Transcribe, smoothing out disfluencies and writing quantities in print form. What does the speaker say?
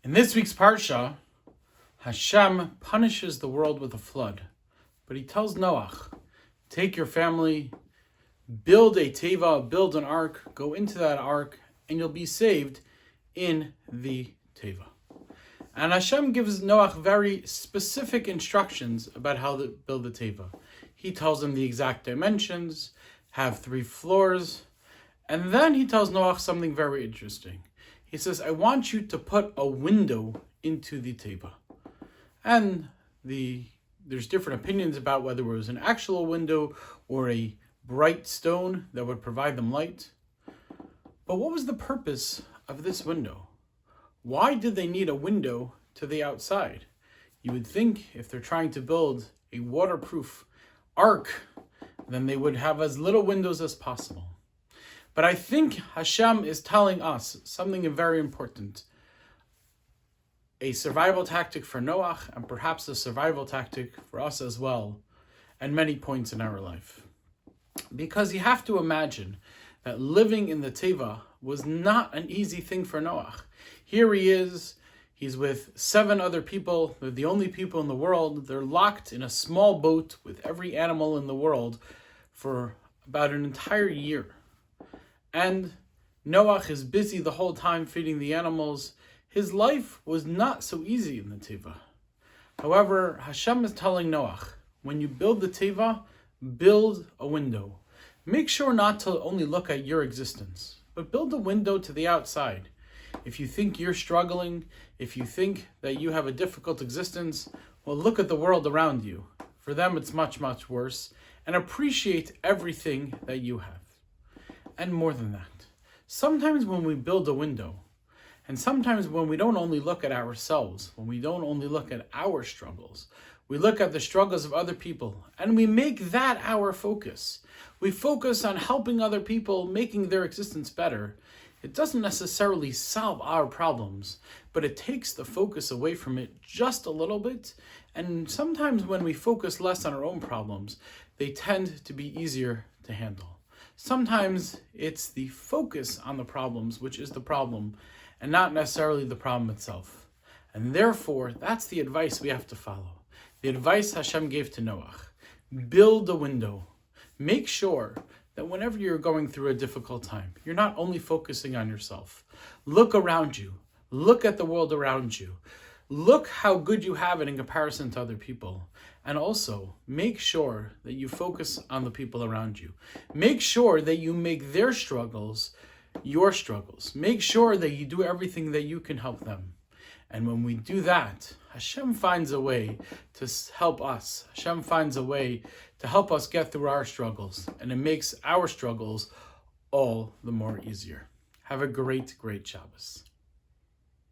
In this week's Parsha, Hashem punishes the world with a flood. But he tells Noach, take your family, build a teva, build an ark, go into that ark, and you'll be saved in the teva. And Hashem gives Noach very specific instructions about how to build the teva. He tells him the exact dimensions, have 3 floors, and then he tells Noach something very interesting. He says, I want you to put a window into the teva. And there's different opinions about whether it was an actual window or a bright stone that would provide them light. But what was the purpose of this window? Why did they need a window to the outside? You would think if they're trying to build a waterproof ark, then they would have as little windows as possible. But I think Hashem is telling us something very important. A survival tactic for Noach, and perhaps a survival tactic for us as well, at many points in our life. Because you have to imagine that living in the teva was not an easy thing for Noach. Here he is, he's with 7 other people, they're the only people in the world, they're locked in a small boat with every animal in the world for about an entire year. And Noach is busy the whole time feeding the animals. His life was not so easy in the teva. However, Hashem is telling Noach, when you build the teva, build a window. Make sure not to only look at your existence, but build a window to the outside. If you think you're struggling, if you think that you have a difficult existence, well, look at the world around you. For them, it's much, much worse. And appreciate everything that you have. And more than that, sometimes when we build a window, and sometimes when we don't only look at ourselves, when we don't only look at our struggles, we look at the struggles of other people, and we make that our focus. We focus on helping other people, making their existence better. It doesn't necessarily solve our problems, but it takes the focus away from it just a little bit. And sometimes when we focus less on our own problems, they tend to be easier to handle. Sometimes it's the focus on the problems which is the problem, and not necessarily the problem itself. And therefore, that's the advice we have to follow. The advice Hashem gave to Noach. Build a window. Make sure that whenever you're going through a difficult time, you're not only focusing on yourself. Look around you. Look at the world around you. Look how good you have it in comparison to other people. And also, make sure that you focus on the people around you. Make sure that you make their struggles your struggles. Make sure that you do everything that you can help them. And when we do that, Hashem finds a way to help us. Hashem finds a way to help us get through our struggles. And it makes our struggles all the more easier. Have a great, great Shabbos.